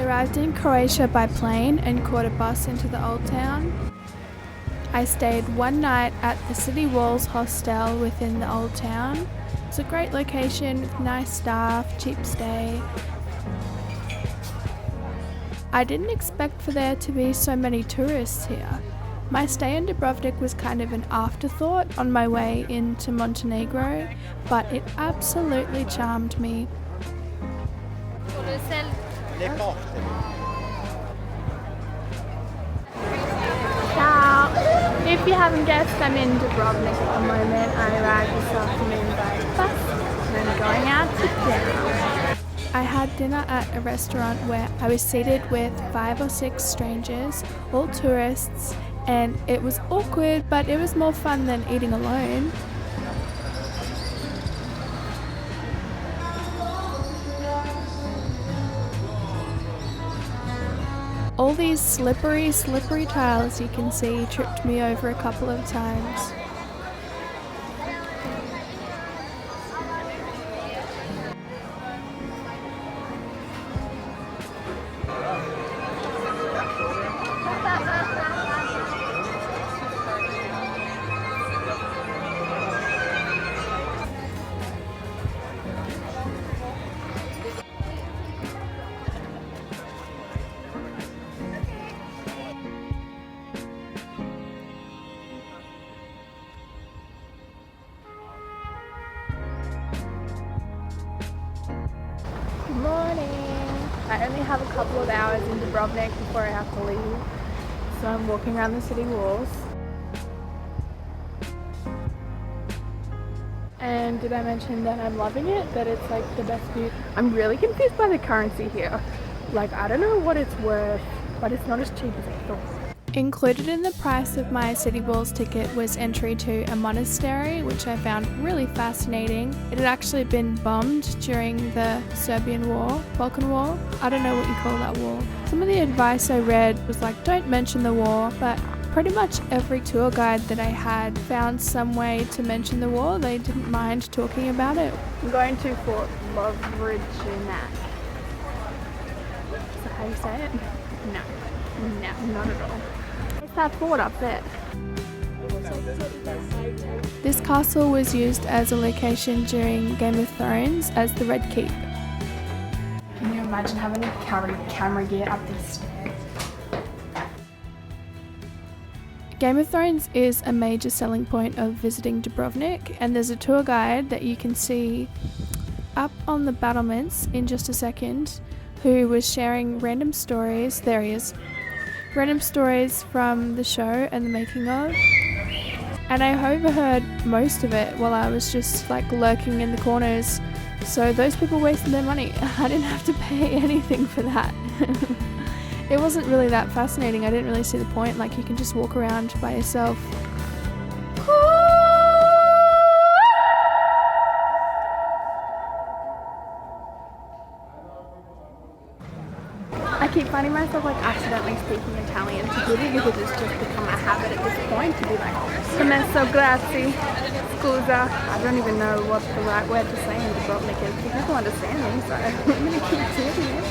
I arrived in Croatia by plane and caught a bus into the old town. I stayed one night at the City Walls hostel within the old town. It's a great location with nice staff, cheap stay. I didn't expect for there to be so many tourists here. My stay in Dubrovnik was kind of an afterthought on my way into Montenegro, but it absolutely charmed me. Ciao! If you haven't guessed, I'm in Dubrovnik at the moment. I arrived this afternoon by bus and I'm going out to dinner. I had dinner at a restaurant where I was seated with 5 or 6 strangers, all tourists, and it was awkward, but it was more fun than eating alone. All these slippery tiles you can see tripped me over a couple of times. Good morning! I only have a couple of hours in Dubrovnik before I have to leave, so I'm walking around the city walls. And did I mention that I'm loving it? That it's like the best view? I'm really confused by the currency here. Like, I don't know what it's worth, but it's not as cheap as I thought. Included in the price of my City Walls ticket was entry to a monastery, which I found really fascinating. It had actually been bombed during the Serbian War, Balkan War. I don't know what you call that war. Some of the advice I read was like, don't mention the war, but pretty much every tour guide that I had found some way to mention the war. They didn't mind talking about it. I'm going to Fort Lovrijenac. Is that how you say it? No, not at all. It's that fort up there. This castle was used as a location during Game of Thrones as the Red Keep. Can you imagine having to carry camera gear up these stairs? Game of Thrones is a major selling point of visiting Dubrovnik, and there's a tour guide that you can see up on the battlements in just a second who was sharing random stories. There he is. Random stories from the show and the making of. And I overheard most of it while I was just like lurking in the corners. So those people wasted their money. I didn't have to pay anything for that. It wasn't really that fascinating. I didn't really see the point. Like, you can just walk around by yourself. I keep finding myself like accidentally speaking Italian to people because it's just become a habit at this point to be like, permesso, grazie, scusa. I don't even know what the right word to say in Dubrovnik is, but people understand me, so I'm going to keep doing it.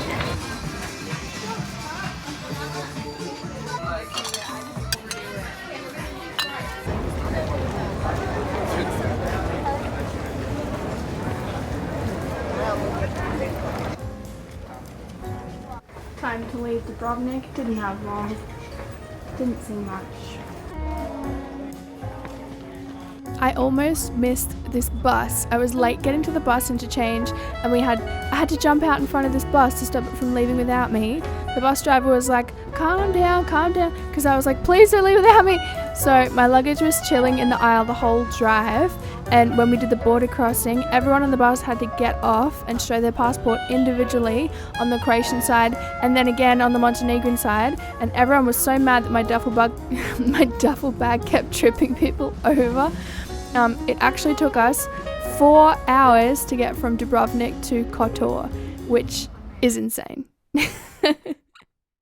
Time to leave Dubrovnik. Didn't have long. Didn't see much. I almost missed this bus. I was late getting to the bus interchange, and I had to jump out in front of this bus to stop it from leaving without me. The bus driver was like, calm down, because I was like, please don't leave without me. So my luggage was chilling in the aisle the whole drive, and when we did the border crossing, everyone on the bus had to get off and show their passport individually on the Croatian side and then again on the Montenegrin side, and everyone was so mad that my duffel bag kept tripping people over. It actually took us 4 hours to get from Dubrovnik to Kotor, which is insane.